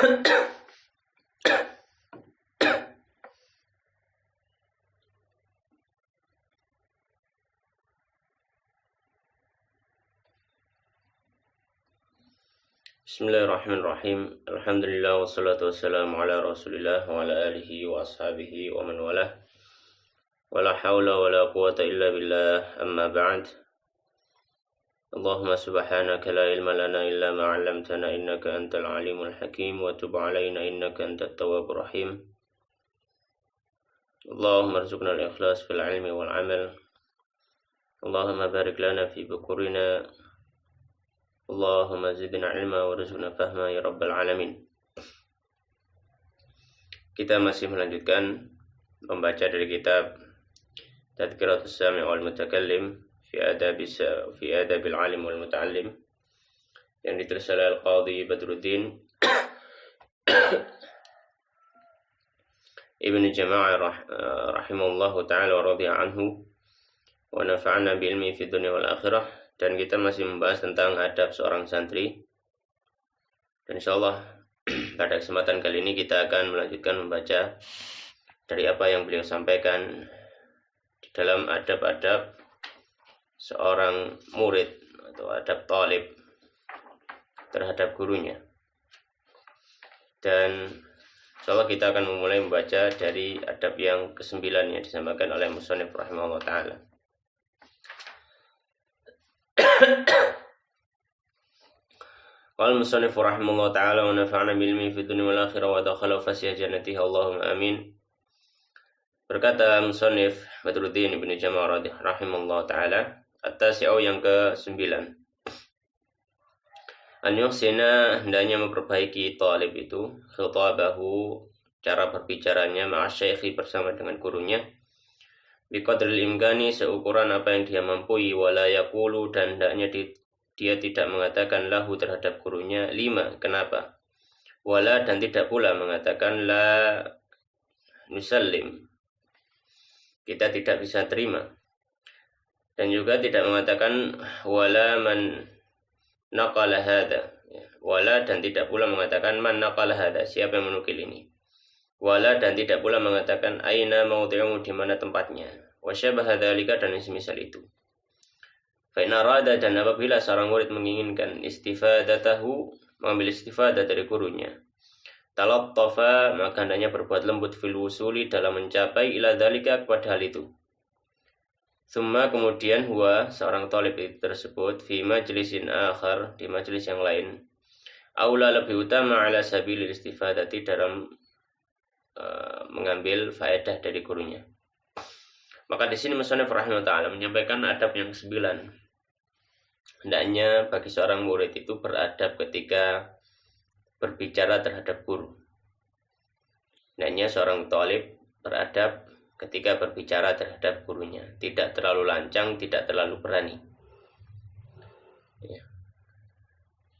Bismillahirrahmanirrahim. Alhamdulillah wassalatu wassalamu ala Rasulillah wa ala alihi wa ashabihi wa man walah. Wala hawla wala quwata illa billah. Amma ba'd. Allahumma subhanaka la ilma lana illa ma 'allamtana innaka antal alimul hakim wa tub 'alaina innaka antat tawwabur rahim. Allahumma arzuqna al-ikhlas fil 'ilmi wal 'amal. Allahumma barik lana fi bukurina. Allahumma zidna ilma warzuqna fahma ya rabbal alamin. Kita masih melanjutkan membaca dari kitab Tadhkiratus Sami' wal Mutakallim fi adabil alim wal muta'allim yang ditulis oleh Al-Qadhi Badruddin Ibnu Jama'ah rahimahullahu ta'ala wa radhiya anhu wa nafa'ana bi ilmi fid dunya wal akhirah. Dan kita masih membahas tentang adab seorang santri. Dan insyaallah pada kesempatan kali ini kita akan melanjutkan membaca dari apa yang beliau sampaikan di dalam adab-adab seorang murid atau adab talib terhadap gurunya. Dan insyaallah kita akan memulai membaca dari adab yang ke-9 yang disampaikan oleh musannif rahimahullah ta'ala. Qala musannif rahimahullah ta'ala wa nafa'ana bil ilmi fid dunya wal akhirah wa dakhala fasih jannatihi Allahumma amin. Berkata musannif Badruddin Ibnu Jama'ah rahimahullah ta'ala, at-tasi'u yang ke-9. An yuhsina, hendaknya memperbaiki talib itu khitabahu, cara berbicaranya ma'a syaikhi, bersama dengan gurunya, biqadril imkani, seukuran apa yang dia mampu, wala yaqulu, dan hendaknya dia tidak mengatakan lahu terhadap gurunya lima, kenapa, wala, dan tidak pula mengatakan la nusallim, kita tidak bisa terima, dan juga tidak mengatakan wala man naqala hadha, wala, dan tidak pula mengatakan man naqala hadha, siapa yang menukil ini, wala, dan tidak pula mengatakan aina mawdi'u, di mana tempatnya, wa syabaha dzalika, dan semisal itu. Fa in arada, dan apabila seorang murid menginginkan istifadatahu, mengambil istifadah dari gurunya, talattafa, maka hendaknya berbuat lembut fil wusuli, dalam mencapai ila dzalika, kepada hal itu. Tsumma, kemudian huwa, seorang talib tersebut, fi majlisin akhar, di majlis yang lain, aula, lebih utama, ala sabilil istifadati, dalam mengambil faedah dari gurunya. Maka di sini musannif rahimahullah ta'ala menyampaikan adab yang ke-9. Hendaknya bagi seorang murid itu beradab ketika berbicara terhadap guru. Hendaknya seorang talib beradab ketika berbicara terhadap gurunya, tidak terlalu lancang, tidak terlalu berani. Ya.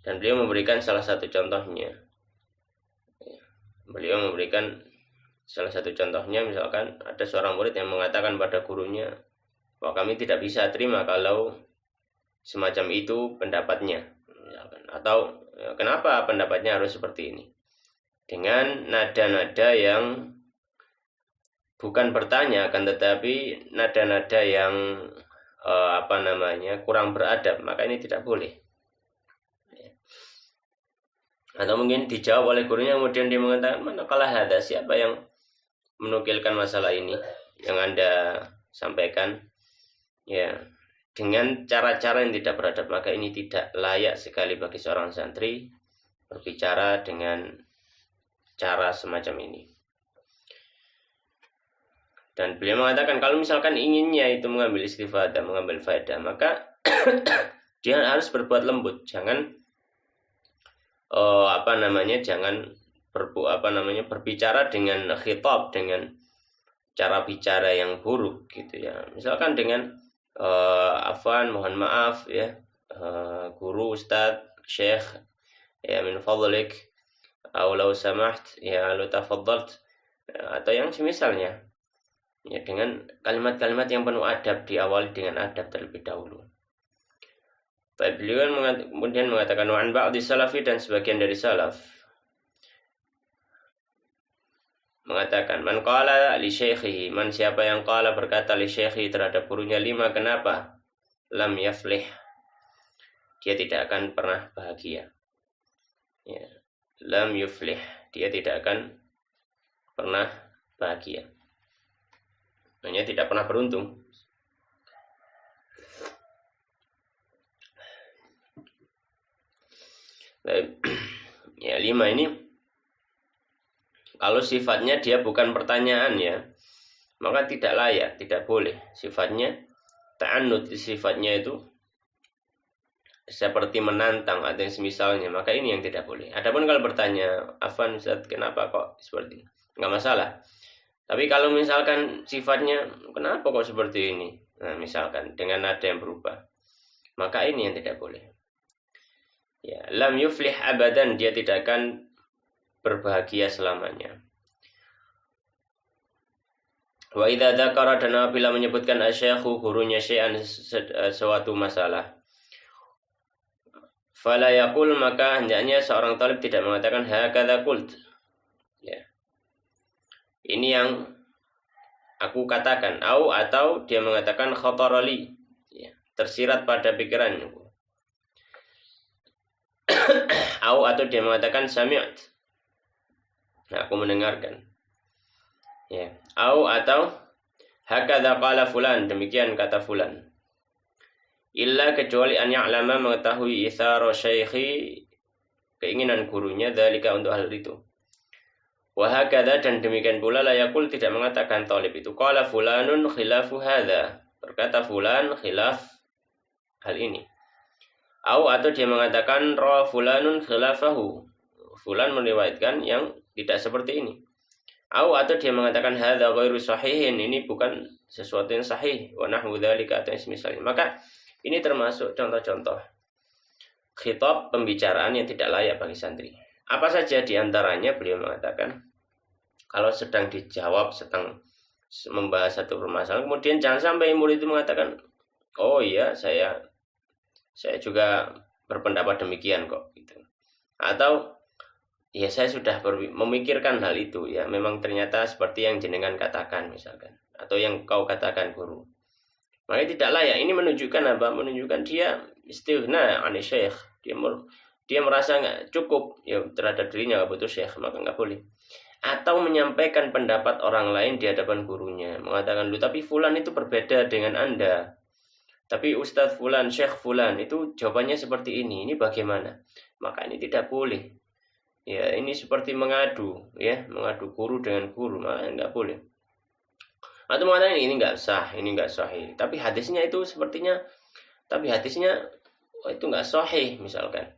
Dan beliau memberikan salah satu contohnya. Beliau memberikan salah satu contohnya, misalkan ada seorang murid yang mengatakan pada gurunya bahwa kami tidak bisa terima kalau semacam itu pendapatnya, misalkan. Atau kenapa pendapatnya harus seperti ini, dengan nada-nada yang bukan bertanya, akan tetapi nada-nada yang kurang beradab, maka ini tidak boleh. Atau mungkin dijawab oleh gurunya, kemudian dia mengatakan mana kalah ada, siapa yang menukilkan masalah ini yang Anda sampaikan, ya, dengan cara-cara yang tidak beradab, maka ini tidak layak sekali bagi seorang santri berbicara dengan cara semacam ini. Dan beliau mengatakan kalau misalkan inginnya itu mengambil istifadah, mengambil faedah, maka dia harus berbuat lembut, jangan jangan berbicara dengan khitab, dengan cara bicara yang buruk gitu ya. Misalkan dengan mohon maaf ya, guru, ustaz, syekh, ya, min fadlik, atau law samaht, ya, law tafaddalt, atau yang semisalnya, ya, dengan kalimat-kalimat yang penuh adab, diawali dengan adab terlebih dahulu. Beliau kemudian mengatakan wa'an ba'di salafi, dan sebagian dari salaf, mengatakan man qala li syaikhihi, man siapa yang qala berkata li syaikhi terhadap gurunya, lima kenapa, lam yaflih, dia tidak akan pernah bahagia. Ya. Lam yuflih, dia tidak akan pernah bahagia. Hanya tidak pernah beruntung. Ya, 5 ini kalau sifatnya dia bukan pertanyaan ya, maka tidak layak, tidak boleh. Sifatnya ta'annud, sifatnya itu seperti menantang atau yang semisalnya, maka ini yang tidak boleh. Adapun kalau bertanya, "Afwan Ustaz, kenapa kok seperti ini?" Enggak masalah. Tapi kalau misalkan sifatnya, "Kenapa kok seperti ini?" Nah, misalkan dengan nada yang berubah, maka ini yang tidak boleh. Ya, lam yuflih abadan, dia tidak akan berbahagia selamanya. Wa idza dzakara, dan apabila menyebutkan asyaikhu gurunya syai'an, suatu masalah, fala yaqul, maka hendaknya seorang talib tidak mengatakan hakadza qult. Ya. Ini yang aku katakan, atau dia mengatakan khatarali, ya, tersirat pada pikiranku. Atau dia mengatakan sami'at, nah, aku mendengarkan. Ya. Atau hakadza qala fulan, demikian kata fulan. Illa, kecuali an ya'lama, mengetahui ithara syaikhi, keinginan gurunya, dzalika, untuk hal itu. Wa hakadza, dan demikian pula la yaqul, tidak mengatakan talib itu qala fulanun khilafu hadza, berkata fulan khilaf hal ini. Atau dia mengatakan ra fulanun khilafahu, fulan meriwayatkan yang tidak seperti ini. Atau dia mengatakan hadza ghairu sahihin, ini bukan sesuatu yang sahih, wa nahwu dzalika, atau misalnya. Maka ini termasuk contoh-contoh khitab, pembicaraan yang tidak layak bagi santri. Apa saja diantaranya? Beliau mengatakan, kalau sedang dijawab, sedang membahas satu permasalahan, kemudian jangan sampai murid itu mengatakan, "Oh iya, saya juga berpendapat demikian kok," gitu. Atau, "Ya, saya sudah memikirkan hal itu, ya memang ternyata seperti yang jenengan katakan," misalkan, atau yang kau katakan guru. Maka tidak layak. Ini menunjukkan apa? Menunjukkan dia istighna ani syekh. Dia merasa nggak cukup ya terhadap dirinya, nggak butuh syekh, maka nggak boleh. Atau menyampaikan pendapat orang lain di hadapan gurunya, mengatakan, "Lu, tapi fulan itu berbeda dengan Anda. Tapi Ustadz fulan, Syekh fulan itu jawabannya seperti ini bagaimana?" Maka ini tidak boleh. Ya, ini seperti mengadu, ya, mengadu guru dengan guru, maka nggak boleh. Atau mengatakan ini nggak sah, ini nggak sahih. Tapi hadisnya itu nggak sahih, misalkan.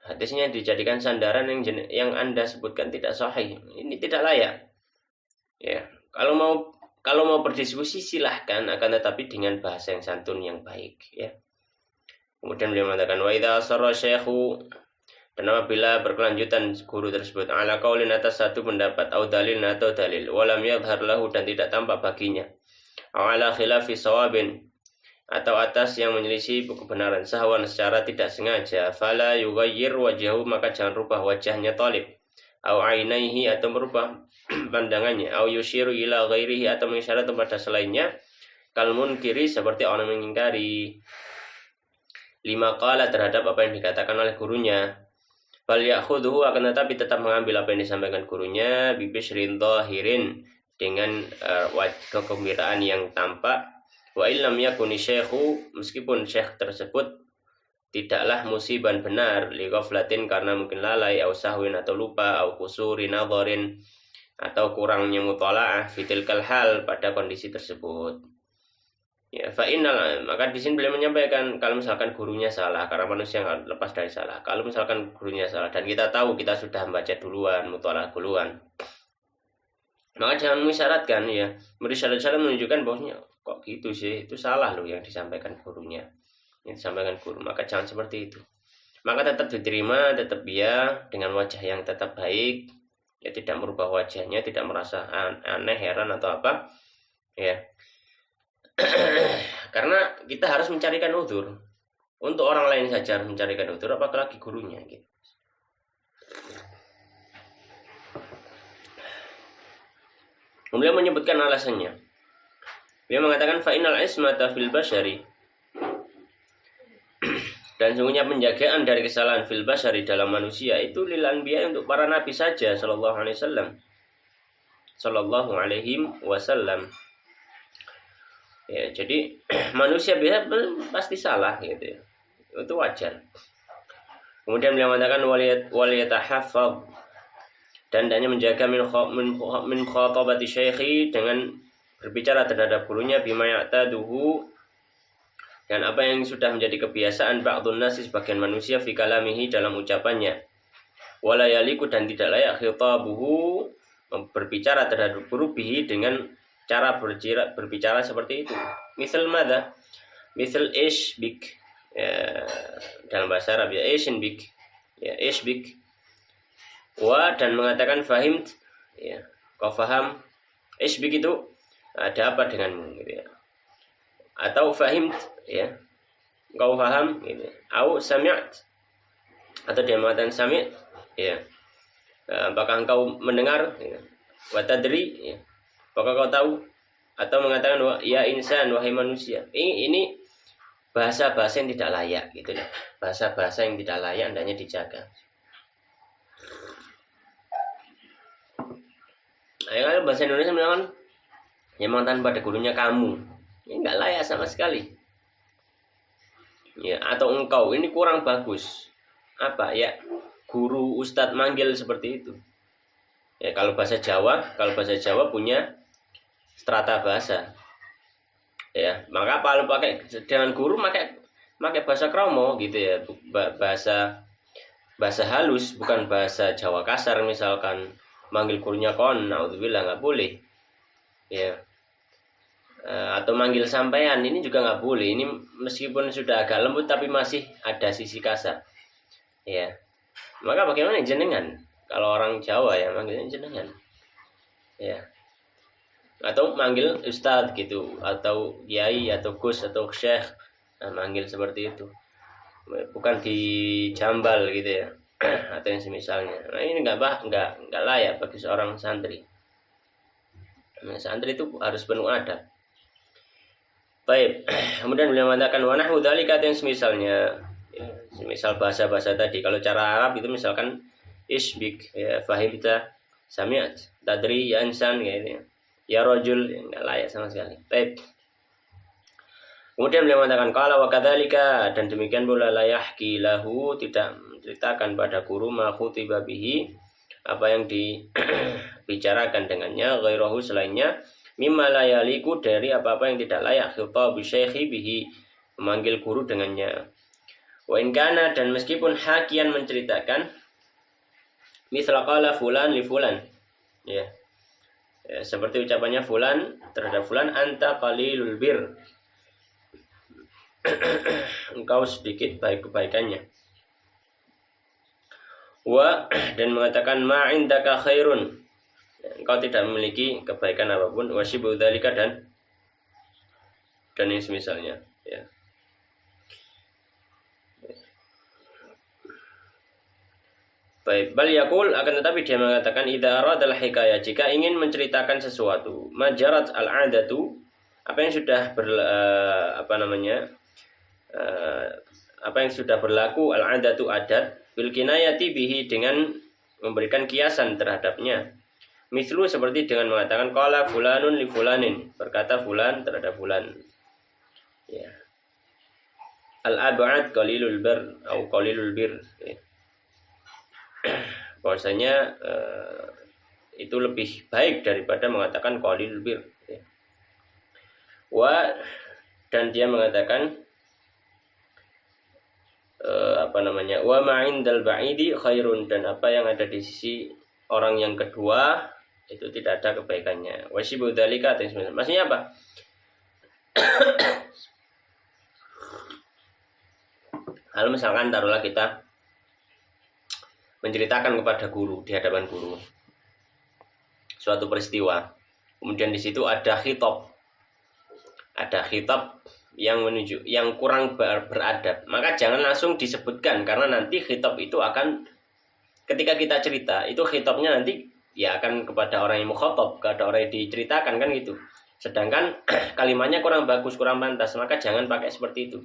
Hadisnya dijadikan sandaran yang Anda sebutkan tidak sahih. Ini tidak layak. Ya, kalau mau berdiskusi silahkan, akan tetapi dengan bahasa yang santun, yang baik, ya. Kemudian beliau mengatakan, wa idza asarra syaikhu, dan apabila berkelanjutan guru tersebut ala qaulin, atas satu pendapat, au dalil, atau dalil, walam yadhhar lahu, dan tidak tampak baginya, au ala khilafi shawabin, atau atas yang menyelisih kebenaran, sahwan, secara tidak sengaja, fala yughayyir wajhahu, maka jangan rubah wajahnya talib, au ainaihi, atau merubah pandangannya, au yushiru ila ghairihi, atau mengisyarat kepada selainnya, kal munkiri, seperti orang mengingkari lima qala, terhadap apa yang dikatakan oleh gurunya. Bal ya'khudhu, akan tetapi tetap mengambil apa yang disampaikan gurunya, bibishrin dhahirin, dengan kegembiraan yang tampak. Wa illam yakuni syekhu, meskipun syekh tersebut tidaklah musiban benar, li ghaflatin, karena mungkin lalai, au sahwin, atau lupa, au kusuri nadharin, atau kurangnya mutalaah, fitilkal hal, pada kondisi tersebut. Ya, fa'inal, maka di sini beliau menyampaikan, kalau misalkan gurunya salah, karena manusia nggak lepas dari salah. Kalau misalkan gurunya salah dan kita tahu kita sudah membaca duluan, mutalaah duluan, maka jangan mengisyaratkan, ya, memberi syarat-syarat menunjukkan bahwasanya kok gitu sih, itu salah loh yang disampaikan gurunya, yang disampaikan guru. Maka jangan seperti itu. Maka tetap diterima, tetap ya, dengan wajah yang tetap baik, ya, tidak merubah wajahnya, tidak merasa aneh, heran atau apa, ya. Karena kita harus mencarikan udzur. Untuk orang lain saja harus mencarikan udzur, apalagi gurunya, gitu. Kemudian menyebutkan alasannya. Dia mengatakan fa'inal ismata fil basyari, dan sungguhnya penjagaan dari kesalahan fil basyari dalam manusia itu lil anbiya, untuk para nabi saja sallallahu alaihi wasallam. Sallallahu alaihi wasallam. Ya, jadi manusia biasa pasti salah gitu ya. Itu wajar. Kemudian beliau mengatakan waliyatahaffaz, dan hendaknya menjaga min khatabati syekhi, dengan berbicara terhadap gurunya, bima ya'taduhu, dan apa yang sudah menjadi kebiasaan ba'dun nasi, sebagian manusia, fi kalamihi, dalam ucapannya. Wala yaliku, dan tidak layak khitabuhu, berbicara terhadap guru, bihi, dengan cara berbicara seperti itu. Misal madha? Misal ish bik, ya, dalam bahasa Arab ya ishin bik, ya ish bik. Wa, dan mengatakan fahimt, ya kau faham. Ish bik itu ada apa denganmu gitu ya. Atau fahimt, ya kau faham gitu. Au sami'at, atau dia mengatakan sami', ya apakah engkau mendengar, ya. Wa tadri, ya apakah kau tahu, atau mengatakan ya insan, wahai manusia. Ini bahasa-bahasa yang tidak layak gitu ya. Bahasa-bahasa yang tidak layak hendaknya dijaga. Kalau bahasa Indonesia misalkan yang mengatakan pada gurunya kamu, ini nggak layak sama sekali. Ya, atau engkau, ini kurang bagus. Apa ya, guru ustadz manggil seperti itu. Ya, kalau bahasa Jawa punya strata bahasa. Ya, maka kalau pakai dengan guru pakai bahasa kromo gitu ya, bahasa halus, bukan bahasa Jawa kasar. Misalkan manggil gurunya kon, naudzubillah, nggak boleh. Ya. Atau manggil sampean, ini juga nggak boleh. Ini meskipun sudah agak lembut tapi masih ada sisi kasar. Ya. Maka bagaimana jenengan? Kalau orang Jawa ya manggilnya jenengan. Ya. Atau manggil ustadz gitu, atau kiai, atau gus, atau syekh, manggil seperti itu. Bukan dijambal gitu ya. Atau yang semisalnya. Nah, ini nggak layak bagi seorang santri. Nah, santri itu harus penuh adab. Baik, kemudian beliau mengatakan wa nahu dzalika, yang semisalnya, ya, semisal bahasa-bahasa tadi. Kalau cara Arab itu misalkan isbik, ya fahimta, sami'at, tadri, ya insan, ya, ya rajul, ya, enggak layak sama sekali. Baik. Kemudian beliau mengatakan qala wa kadzalika, dan demikian pula la yahki lahu, tidak menceritakan pada guru ma khutiba bihi, apa yang dibicarakan dengannya, ghairahu, selainnya, mimma la yaliku, dari apa-apa yang tidak layak khitabu syekhi bihi, memanggil guru dengannya. Wa in kana, dan meskipun hakian menceritakan, misal qala fulan li fulan, ya, seperti ucapannya fulan terhadap fulan, anta qalilul bir, engkau sedikit baik kebaikannya. Wa, dan mengatakan ma indaka khairun, engkau tidak memiliki kebaikan apapun. Wasyibu dzalika, dan yang semisalnya, ya. Baik, bal yaqul, akan tetapi dia mengatakan idza aradal hikayah, jika ingin menceritakan sesuatu, majarat al-'adatu, apa yang sudah apa yang sudah berlaku, al-'adatu, adat, bil kinayati bihi, dengan memberikan kiasan terhadapnya. Mislu, seperti dengan mengatakan qala fulanun li fulanin, berkata fulan terhadap fulan. Ya. Al-ab'ad qalilul bir atau qalilul bir. Ya. Bahwasanya itu lebih baik daripada mengatakan qalilul bir. Ya. Dan dia mengatakan wa ma'indal ba'idi khairun, dan apa yang ada di sisi orang yang kedua itu tidak ada kebaikannya. Wasyibu dzalika, maksudnya apa? Kalau misalkan taruhlah kita menceritakan kepada guru, di hadapan guru, suatu peristiwa, kemudian di situ ada khitab yang kurang beradab, maka jangan langsung disebutkan, karena nanti khitab itu akan, ketika kita cerita itu khitabnya nanti ya akan kepada orang yang mukhatab, kepada orang yang diceritakan kan gitu. Sedangkan kalimatnya kurang bagus, kurang pantas, maka jangan pakai seperti itu.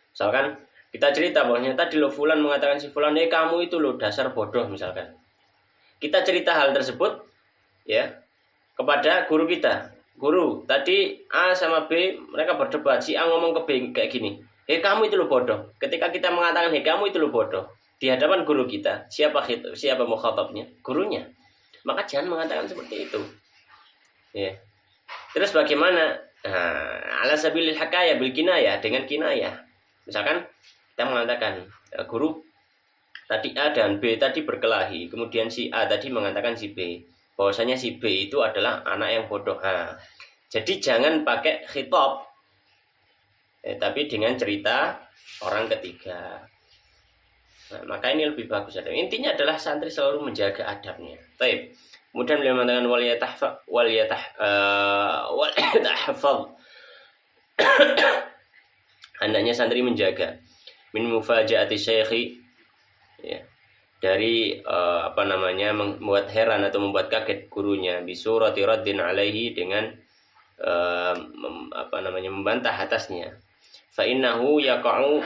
Misalkan kita cerita bahwasanya tadi lo fulan mengatakan si fulan, kamu itu lo dasar bodoh misalkan. Kita cerita hal tersebut ya kepada guru kita. Guru, tadi A sama B mereka berdebat, si A ngomong ke B kayak gini. Kamu itu lo bodoh. Ketika kita mengatakan kamu itu lo bodoh di hadapan guru kita, siapa mukhatabnya? Gurunya. Maka jangan mengatakan seperti itu. Ya. Terus bagaimana? Ala sabilil hakaya bil kinayah, dengan kinayah. Misalkan kita mengatakan guru tadi A dan B tadi berkelahi, kemudian si A tadi mengatakan si B bahwasanya si B itu adalah anak yang bodoh. Jadi jangan pakai khitab, tapi dengan cerita orang ketiga. Maka ini lebih bagus. Intinya adalah santri selalu menjaga adabnya. Baik. Kemudian beliau mengatakan waliyatahfaz. Hendaknya santri menjaga min mufajaati syekhi, ya, dari membuat heran atau membuat kaget gurunya bisurati raddin alaihi, dengan membantah atasnya. Fa innahu yaqa'u,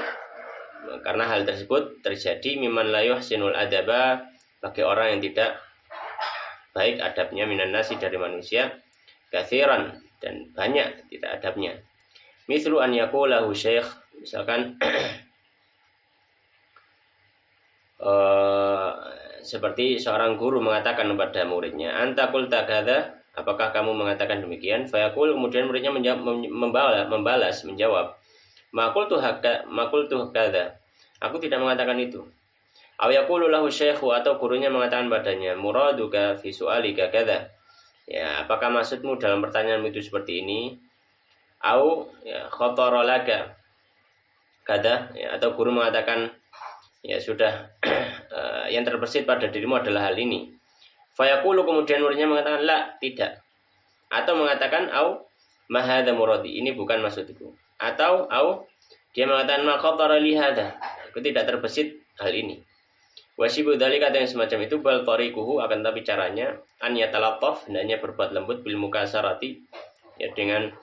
karena hal tersebut terjadi mimman la yuhsinul adaba, bagi orang yang tidak baik adabnya, minan nasi, dari manusia, katsiran, dan banyak tidak adabnya. Mislu an yaqulahu syekh, misalkan seperti seorang guru mengatakan kepada muridnya, anta qulta kadza, apakah kamu mengatakan demikian? Fayaqul, kemudian muridnya membalas menjawab, ma qultu kadza, aku tidak mengatakan itu. Aw yaqulu lahu syekhu, atau gurunya mengatakan padanya, muraduka fi su'alika kadza, ya, apakah maksudmu dalam pertanyaanmu itu seperti ini? Au ya khatara laka kadza, ya, atau guru mengatakan, ya sudah, yang terbersit pada dirimu adalah hal ini. Fayaqulu, kemudian muridnya mengatakan la, tidak, atau mengatakan au ma hadza muradi, ini bukan maksudku, atau au dia mengatakan ma khatara li hadza, aku tidak terbersit hal ini. Wasibu dzalika, yang semacam itu, bal tariquhu, akan tapi caranya an yatalattaf, hendaknya berbuat lembut, bil mukasarati, ya, dengan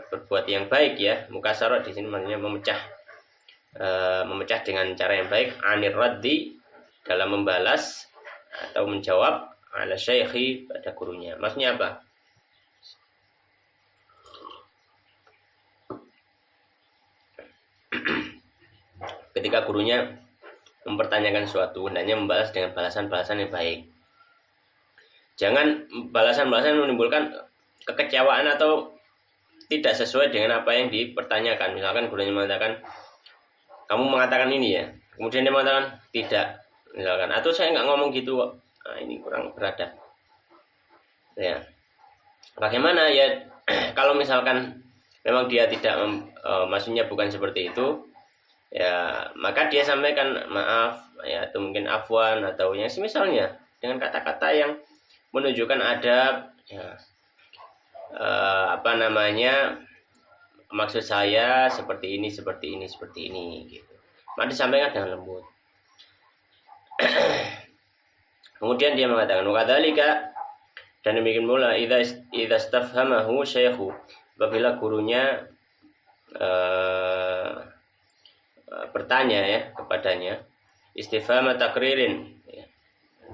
berbuat yang baik, ya. Mukasarat di sini maksudnya memecah dengan cara yang baik, anir raddi, dalam membalas atau menjawab, ala syekhi, pada gurunya. Maksudnya apa? Ketika gurunya mempertanyakan sesuatu, hendaknya membalas dengan balasan-balasan yang baik. Jangan balasan-balasan menimbulkan kekecewaan atau tidak sesuai dengan apa yang dipertanyakan. Misalkan gurunya mengatakan, kamu mengatakan ini ya, kemudian dia mengatakan tidak, misalkan, atau saya nggak ngomong gitu. Nah, ini kurang beradab. Ya, bagaimana ya kalau misalkan memang dia tidak maksudnya bukan seperti itu, ya, maka dia sampaikan maaf, ya, atau mungkin afwan, atau yang semisalnya, dengan kata-kata yang menunjukkan adab, ya, maksud saya seperti ini gitu. Maka disampaikan dengan lembut. Kemudian dia mengatakan wakadzalika, dan demikian pula idza stafhamahu syekhu, apabila gurunya bertanya, ya, kepadanya, istifham takririn, ya,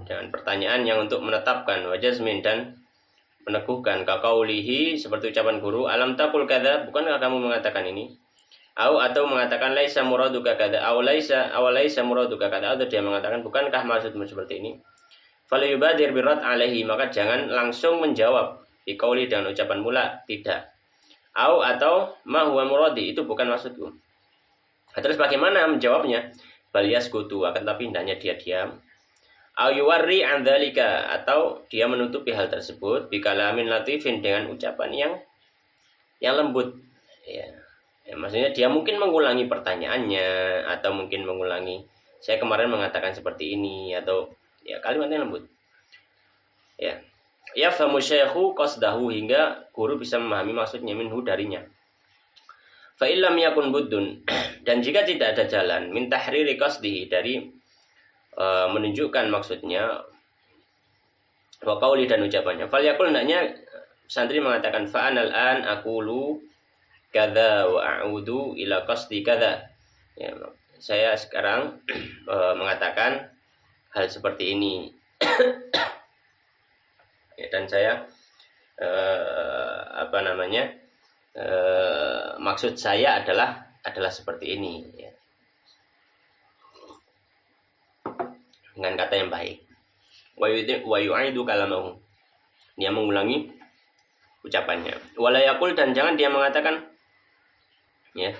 dengan pertanyaan yang untuk menetapkan, wajazmin, dan meneguhkan, kakaulihi, seperti ucapan guru, alam taqul kadza, bukankah kamu mengatakan ini? Atau mengatakan laisa muraduka kadza, laisa muraduka kadza, atau dia mengatakan bukankah maksudmu seperti ini? Falyubadir birad alaihi, maka jangan langsung menjawab biqauli, dengan ucapan mula tidak. Atau ma huwa muradi, itu bukan maksudku. Terus bagaimana menjawabnya? Bal yaskutu, akan tapi hendaknya dia diam. Au yuwarri an dzalika, atau dia menutupi hal tersebut bikalamin latifin, dengan ucapan yang lembut, ya. Ya, maksudnya dia mungkin mengulangi pertanyaannya, atau mungkin mengulangi, saya kemarin mengatakan seperti ini, atau ya kalimatnya lembut. Ya. Yafhamu syekhu qasdahu, hingga guru bisa memahami maksudnya, minhu, darinya. Fa illam yakun buddun, dan jika tidak ada jalan, min tahriri qasdihi, dari menunjukkan maksudnya wa qauli dan ucapannya. Fal yaqul hendaknya santri mengatakan fa anal an aqulu kadza wa a'udu ila qasdi kadza. Ya, saya sekarang mengatakan hal seperti ini. Ya, dan saya maksud saya adalah seperti ini ya. Dengan kata yang baik. Wa yu'idu kalamahu. Dia mengulangi ucapannya. Wala yaqul dan jangan dia mengatakan ya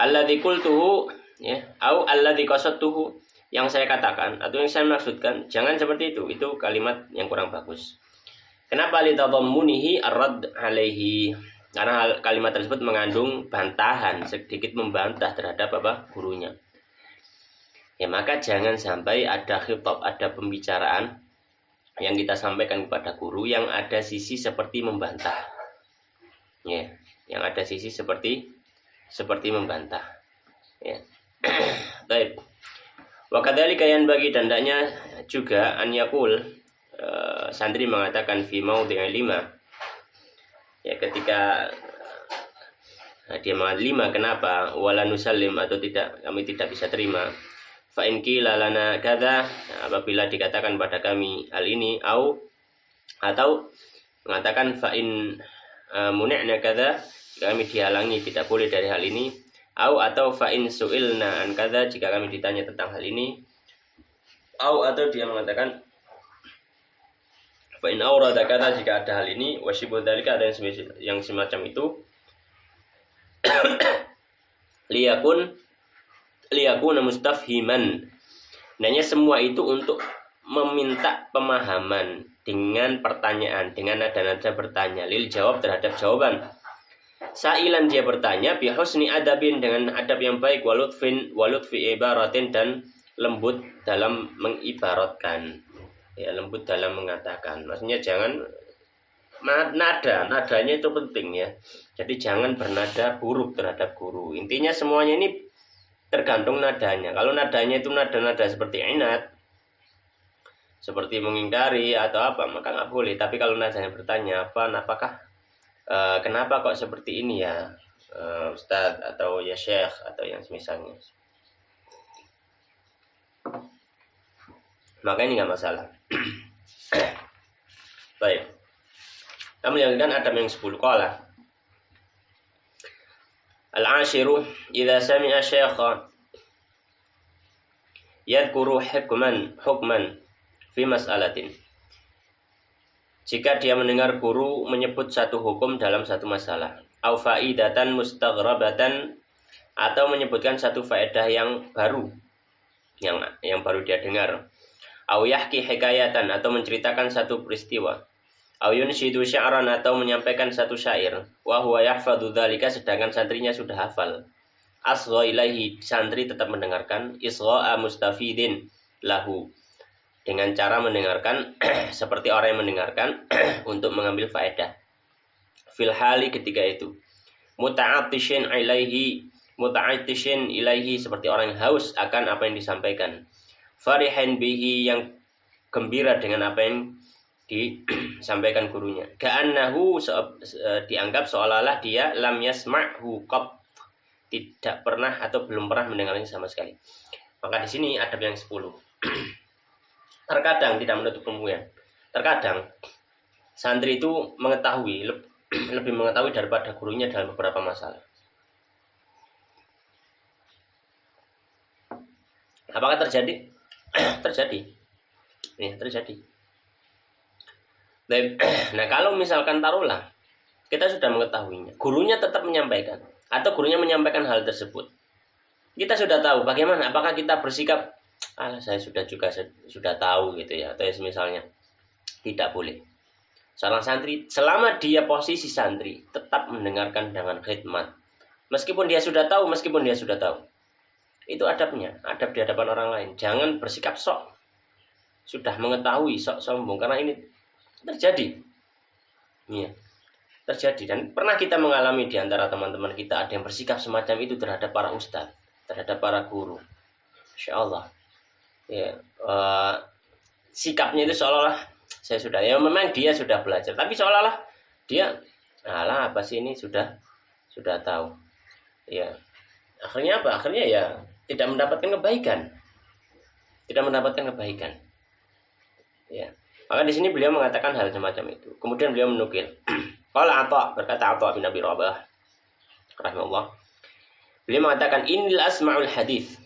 alladzi qultuhu ya au alladzi qasadtuhu, yang saya katakan atau yang saya maksudkan, jangan seperti itu. Itu kalimat yang kurang bagus. Kenapa litadammunihi ar-radd alaihi? Karena kalimat tersebut mengandung bantahan, sedikit membantah terhadap gurunya. Ya, maka jangan sampai ada khitab, ada pembicaraan yang kita sampaikan kepada guru yang ada sisi seperti membantah. Ya, yang ada sisi seperti membantah. Ya. Baik. Wa kadzalika yanbaghi, dan hendaknya juga an yaqul, santri mengatakan fi maudhi'i lima. Ya, ketika dia mengatakan lima, kenapa? Wala nusallim, atau tidak, kami tidak bisa terima. Fa in qila lana kadza, apabila dikatakan pada kami hal ini, atau mengatakan fa in muni'na kadza, kami dihalangi tidak boleh dari hal ini, atau fa in su'ilna an kadza, jika kami ditanya tentang hal ini, atau dia mengatakan fa in aurada kadza, jika ada hal ini, wasyibu dzalika, ada yang semacam itu, liyakuna mustafhiman. Nanya semua itu untuk meminta pemahaman dengan pertanyaan, dengan nada-nada bertanya, lil jawab terhadap jawaban. Sa'ilan, dia bertanya, bi husni adabin, dengan adab yang baik, walutfi ibaratin, dan lembut dalam mengibaratkan. Ya, lembut dalam mengatakan. Maksudnya jangan nadanya itu penting ya. Jadi jangan bernada buruk terhadap guru. Intinya semuanya ini tergantung nadanya. Kalau nadanya itu nada-nada seperti inat, seperti mengingkari atau apa, maka nggak boleh. Tapi kalau nadanya bertanya, apakah kenapa kok seperti ini ya Ustadz, atau ya Syekh, atau yang semisalnya, maka ini nggak masalah. Baik. Kita melanjutkan adab yang 10. Qala al-ashiru idza sami'a syaikha yadhkuru hukman fi mas'alatin. Jika dia mendengar guru menyebut satu hukum dalam satu masalah, au faidatan mustaghrabatan, atau menyebutkan satu faedah yang baru yang baru dia dengar, au yahki hikayatan, atau menceritakan satu peristiwa, au yunshidu sya'ran, atau menyampaikan satu syair, wa huwa yahfadzu dzalika, sedangkan santrinya sudah hafal, asgha ilaihi, santri tetap mendengarkan, isgha'a mustafidin lahu, dengan cara mendengarkan seperti orang yang mendengarkan untuk mengambil faedah. Fil hali, ketika itu, muta'attishin ilaihi, seperti orang yang haus akan apa yang disampaikan. Farihin bihi, yang gembira dengan apa yang disampaikan gurunya. Ka'annahu, dianggap seolah-olah dia lam yasma'hu qat, tidak pernah atau belum pernah mendengarnya sama sekali. Maka di sini adab yang 10. Terkadang, tidak menutup kemungkinan, terkadang santri itu mengetahui, lebih mengetahui daripada gurunya dalam beberapa masalah. Apakah terjadi? Terjadi. Ya, terjadi. Nah, kalau misalkan taruhlah kita sudah mengetahuinya, gurunya tetap menyampaikan, atau gurunya menyampaikan hal tersebut, kita sudah tahu bagaimana, apakah kita bersikap saya sudah tahu gitu ya, atau misalnya, tidak boleh. Seorang santri, selama dia posisi santri, tetap mendengarkan dengan khidmat, meskipun dia sudah tahu. Itu adabnya, adab di hadapan orang lain. Jangan bersikap sok sudah mengetahui, sok sombong, karena ini terjadi. Iya, terjadi, dan pernah kita mengalami di antara teman-teman kita, ada yang bersikap semacam itu terhadap para ustadz, terhadap para guru. Insya Allah. Ya, sikapnya itu seolah-olah saya sudah, ya memang dia sudah belajar, tapi seolah-olah dia, alah apa sih ini sudah tahu. Ya, akhirnya apa? Akhirnya ya tidak mendapatkan kebaikan, tidak mendapatkan kebaikan. Ya, maka di sini beliau mengatakan hal semacam itu. Kemudian beliau menukil. Qala Atha, berkata Atha bin Abi Rabah rahimahullah. Beliau mengatakan innal asma'ul hadis.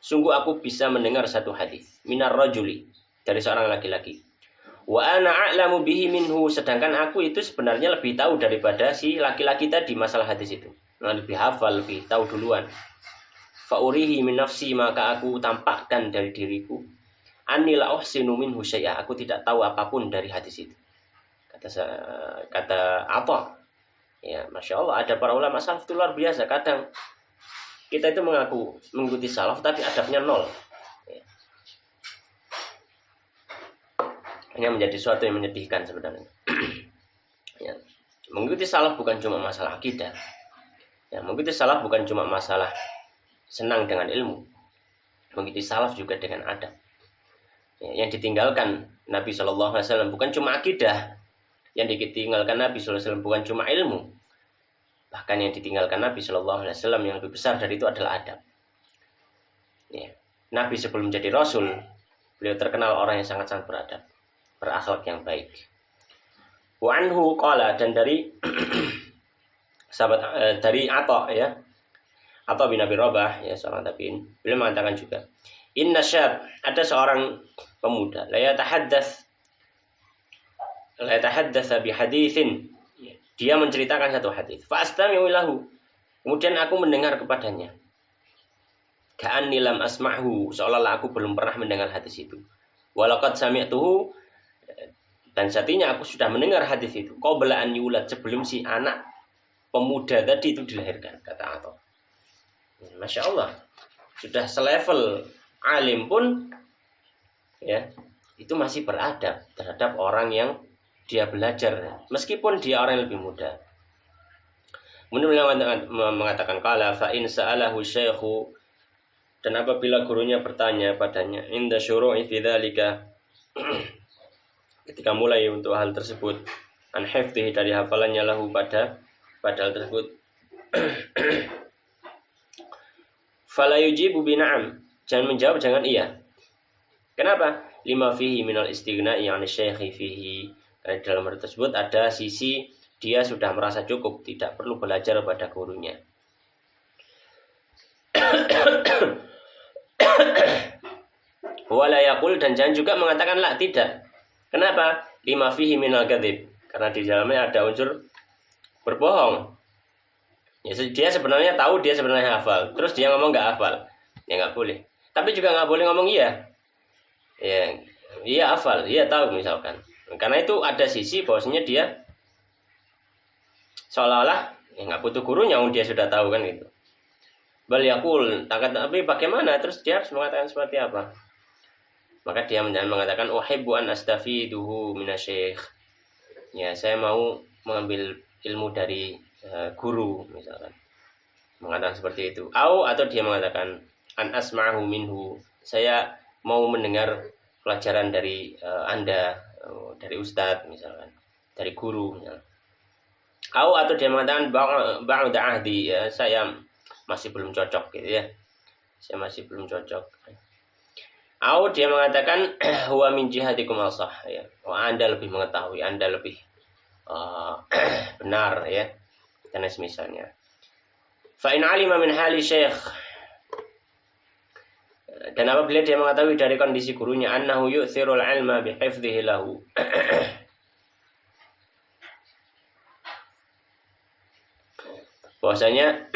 Sungguh aku bisa mendengar satu hadis minar rajuli, dari seorang laki-laki. Wa ana a'lamu bihi minhu, sedangkan aku itu sebenarnya lebih tahu daripada si laki-laki tadi masalah hadis itu. Nah, lebih hafal, lebih tahu duluan. Fa urihi min nafsi, maka aku tampakkan dari diriku. Anni la uhsinu minhu syai'a, aku tidak tahu apapun dari hadis itu. Kata apa? Ya, Masya Allah, ada para ulama salaf itu luar biasa. Kadang kita itu mengaku mengikuti salaf tapi adabnya nol. Ya. Ini menjadi sesuatu yang menyedihkan sebenarnya. Ya. Mengikuti salaf bukan cuma masalah akidah. Ya, mengikuti salaf bukan cuma masalah senang dengan ilmu. Mengikuti salaf juga dengan adab. Ya, yang ditinggalkan Nabi Shallallahu Alaihi Wasallam bukan cuma akidah. Yang ditinggalkan Nabi Shallallahu Alaihi Wasallam bukan cuma ilmu. Bahkan yang ditinggalkan Nabi Shallallahu Alaihi Wasallam yang lebih besar dari itu adalah adab. Ya. Nabi sebelum menjadi Rasul, beliau terkenal orang yang sangat-sangat beradab, berakhlak yang baik. Wa anhu qala, dan dari sahabat dari Atha, ya, Atha bin Abi Rabah, ya, seorang tabi'in, beliau mengatakan juga, inna syab, ada seorang pemuda, la yatahaddatsa bi haditsin, dia menceritakan satu hadis, fa astami'u lahu, kemudian aku mendengar kepadanya. Ka'anni lam asma'hu, seolah-olah aku belum pernah mendengar hadis itu. Walaqad sami'tuhu, dan satinya aku sudah mendengar hadis itu. Qabla an yulad, sebelum si anak pemuda tadi itu dilahirkan, kata Atha. Masya Allah, sudah selevel alim pun, ya, itu masih beradab terhadap orang yang dia belajar, meskipun dia orang yang lebih muda. Kemudian beliau mengatakan qala fa in sa'alahu syaikhu, dan apabila gurunya bertanya padanya inda syuru'i fi dzalika, ketika mulai untuk hal tersebut, an hifdhihi, dari hafalannya, lahu pada hal tersebut, fala yujibu bi na'am, jangan menjawab jangan iya. Kenapa? Lima fihi minal istighna'i 'ani syaikhi fihi, karena dalam hal tersebut ada sisi dia sudah merasa cukup, tidak perlu belajar pada gurunya. Wala yaqul, dan jangan juga mengatakan la, tidak. Kenapa? Lima fihi minal kadzib, karena di dalamnya ada unsur berbohong. Ya, dia sebenarnya tahu, dia sebenarnya hafal, terus dia ngomong nggak hafal, ya nggak boleh. Tapi juga nggak boleh ngomong iya. Ya, iya hafal, iya tahu misalkan. Karena itu ada sisi bahwasanya dia seolah-olah ya nggak butuh gurunya, dia sudah tahu kan gitu. Bal yaqul, tapi bagaimana? Terus dia harus mengatakan seperti apa? Maka dia mengatakan uhibbu an astafiduhu minasyikh. Ya, saya mau mengambil ilmu dari guru misalkan. Mengatakan seperti itu. Atau dia mengatakan an asma'hu minhu. Saya mau mendengar pelajaran dari Anda, dari ustadz misalkan, dari guru misalkan. Atau dia mengatakan ba'da ahdi, ya, saya masih belum cocok gitu ya. Saya masih belum cocok. Dia mengatakan huwa min jihatikum al-sah, ya. Anda lebih mengetahui, Anda lebih benar, ya. Dan semisalnya. Fa in 'alima min hali syekh, dan apabila dia mengetahui dari kondisi gurunya, annahu yu'thirul 'ilma bi hifdhihi lahu, bahwasanya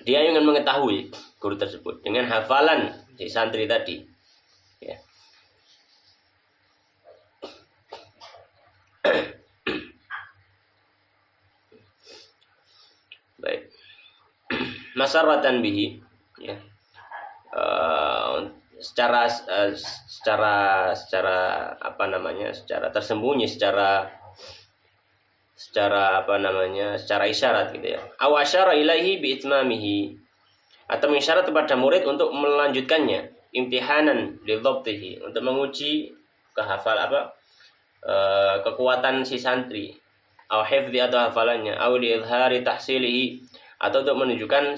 dia ingin mengetahui guru tersebut dengan hafalan si santri tadi, ya. Baik. Masarratan bihi, ya. Secara apa namanya? Secara tersembunyi, secara secara secara isyarat gitu ya. Aw asyara ilaihi bi itmamihi, atau mengisyarat kepada murid untuk melanjutkannya, imtihanan li dhabtihi, untuk menguji kehafal kekuatan si santri, aw hifdzi atau hafalannya, aw li idhari tahsilihi, atau untuk menunjukkan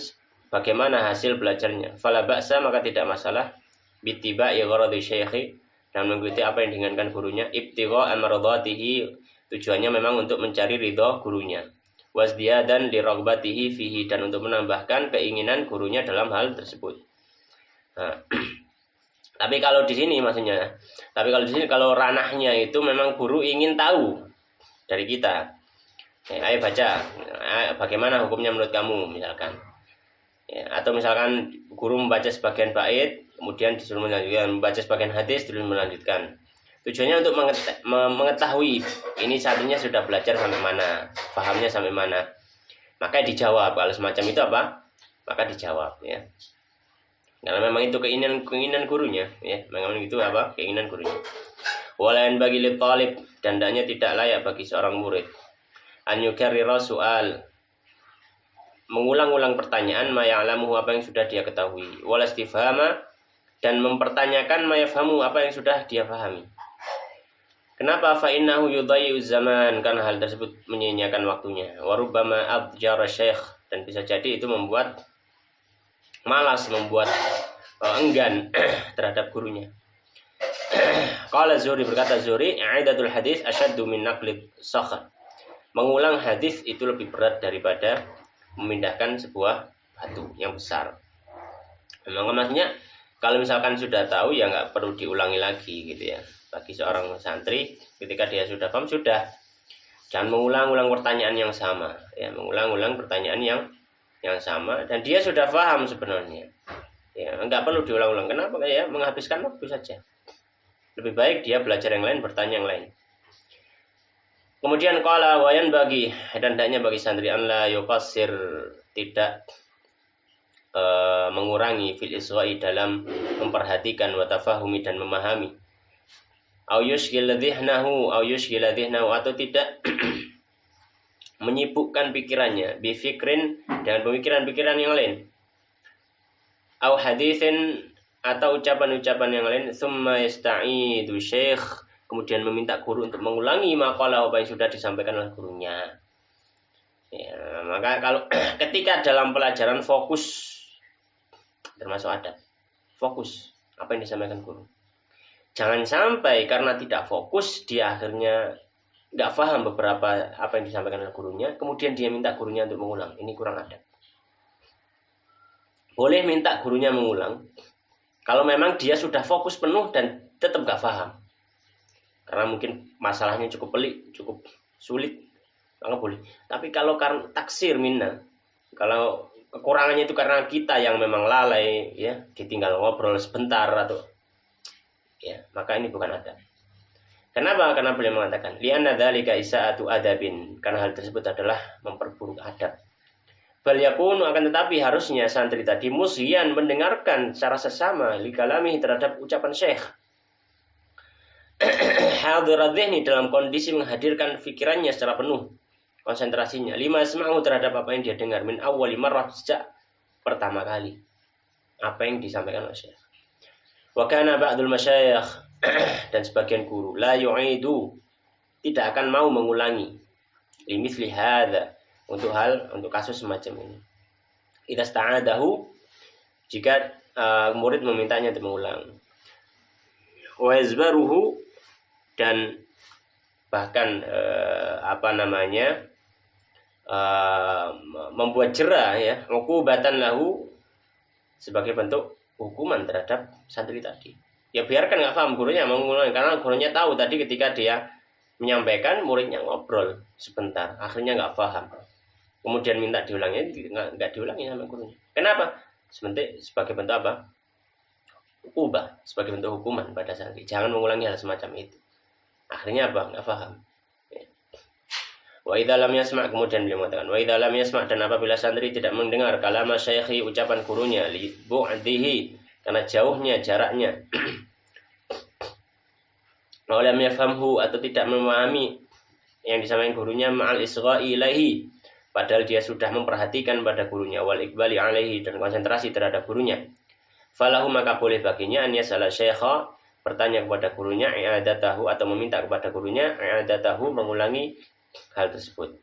bagaimana hasil belajarnya. Fala ba'sa, maka tidak masalah, bittiba'i gharadi syaikhi, dan mengikuti apa yang diinginkan gurunya, ibtigha amradatihi, tujuannya memang untuk mencari ridho gurunya, wasdiyadan li raghbatihi fihi, dan untuk menambahkan keinginan gurunya dalam hal tersebut. Nah, tapi kalau di sini maksudnya, kalau ranahnya itu memang guru ingin tahu dari kita, ayo baca, bagaimana hukumnya menurut kamu misalkan, ya, atau misalkan guru membaca sebagian bait, kemudian disuruh melanjutkan, membaca sebagian hadis, disuruh melanjutkan. Tujuannya untuk mengetahui ini santrinya sudah belajar sampai mana, pahamnya sampai mana. Maka dijawab, kalau semacam itu apa? Maka dijawab ya. Karena memang itu keinginan gurunya ya, memang itu apa? Keinginan gurunya. Walain bagi li talib, dan hendaknya tidak layak bagi seorang murid an yukarrira soal, mengulang-ulang pertanyaan ma ya'lamuhu, apa yang sudah dia ketahui, wal istifhama, dan mempertanyakan ma yafhamu, apa yang sudah dia pahami. Kenapa? Fa innahu yudayyi'u zaman, karena hal tersebut menyia-nyiakan waktunya. Wa rubbama adjara syekh, dan bisa jadi itu membuat malas, membuat enggan terhadap gurunya. Qala Zuhri, berkata Zuhri, i'adatul hadis asyaddu min naqlid sakhr. Mengulang hadis itu lebih berat daripada memindahkan sebuah batu yang besar. Memang maksudnya kalau misalkan sudah tahu ya nggak perlu diulangi lagi gitu ya. Bagi seorang santri ketika dia sudah paham, sudah, jangan mengulang-ulang pertanyaan yang sama ya, mengulang-ulang pertanyaan yang sama, dan dia sudah paham sebenarnya ya, nggak perlu diulang-ulang. Kenapa? Ya menghabiskan waktu saja. Lebih baik dia belajar yang lain, bertanya yang lain. Kemudian qala wayan bagi, dan hendaknya bagi santri an la yuqassir, tidak mengurangi fil iswa'i, dalam memperhatikan, wa tafahumi, dan memahami, au yushghil dhihnahu atau tidak menyibukkan pikirannya, bi fikrin, dengan pemikiran-pikiran yang lain, au haditsin, atau ucapan-ucapan yang lain, summa yasta'idu syekh, kemudian meminta guru untuk mengulangi maqalah, apa yang sudah disampaikan oleh gurunya. Ya, maka kalau ketika dalam pelajaran fokus, termasuk adab, fokus apa yang disampaikan guru. Jangan sampai karena tidak fokus dia akhirnya nggak paham beberapa apa yang disampaikan oleh gurunya, kemudian dia minta gurunya untuk mengulang. Ini kurang adab. Boleh minta gurunya mengulang kalau memang dia sudah fokus penuh dan tetap nggak paham, karena mungkin masalahnya cukup pelik, cukup sulit, maka boleh. Tapi kalau karena taksir minna, kalau kekurangannya itu karena kita yang memang lalai ya, ditinggal ngobrol sebentar atau ya, maka ini bukan adab. Kenapa? Karena beliau mengatakan li'anna dzalika isa'atu adabin, karena hal tersebut adalah memperburuk adab. Bal yakunu, akan tetapi harusnya santri tadi musyian, mendengarkan secara sesama li kalamihi, terhadap ucapan syekh, hadiradzihni, dalam kondisi menghadirkan pikirannya secara penuh, konsentrasinya, lima yasma'u, terhadap apa yang dia dengar, min awwali marrah, sejak pertama kali apa yang disampaikan oleh syekh. Wa kana ba'dul masyayikh, dan sebagian guru, la yu'idu, tidak akan mau mengulangi, limithli hadza, untuk kasus semacam ini. Idza sta'adahu, jika murid memintanya untuk mengulang. Wa yazbaruhu, dan bahkan membuat jera ya, uqubatan lahu, sebagai bentuk hukuman terhadap santri tadi. Ya biarkan nggak paham gurunya mengulang, karena gurunya tahu tadi ketika dia menyampaikan muridnya ngobrol sebentar, akhirnya nggak paham, kemudian minta diulangi, nggak diulangi sama gurunya. Kenapa? Sebagai bentuk apa? Ubah, sebagai bentuk hukuman pada santri. Jangan mengulangi hal semacam itu. Akhirnya apa? Nggak paham. Wa idza lam yasma', kemudian beliau mengatakan wa idza lam yasma', dan apabila santri tidak mendengar kalama syaikhi, ucapan gurunya, li bu'dihi, karena jauhnya jaraknya, wa lam yafhamhu, atau tidak memahami yang disampaikan gurunya ma'al isgha'i ilaihi, padahal dia sudah memperhatikan pada gurunya, wal iqbali alaihi, dan konsentrasi terhadap gurunya. Falahu, maka boleh baginya an yas'ala syaikha, bertanya kepada gurunya, i'adatahu, atau meminta kepada gurunya i'adatahu, mengulangi hal tersebut,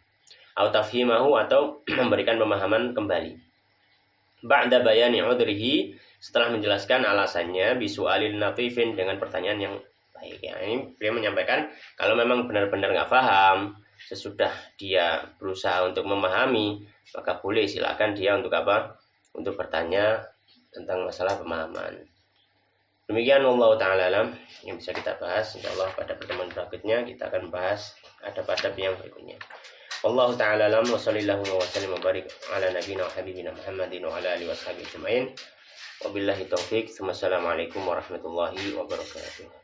atau tafhimahu, atau memberikan pemahaman kembali. Ba'da bayani udrihi, setelah menjelaskan alasannya, bisu'alin natifin, dengan pertanyaan yang baik. Ya, ini beliau menyampaikan kalau memang benar-benar nggak paham, sesudah dia berusaha untuk memahami, maka boleh silakan dia untuk apa? Untuk bertanya tentang masalah pemahaman. Demikian Allah Ta'ala alam yang bisa kita bahas. InsyaAllah pada pertemuan berikutnya kita akan bahas adab-adab yang berikutnya. Allah Ta'ala alam wa sallallahu wa sallam wa barik ala nabiyina wa habibina Muhammadin wa ala alihi wa sahbihi ajma'in. Wabillahi taufiq. Wassalamualaikum warahmatullahi wabarakatuh.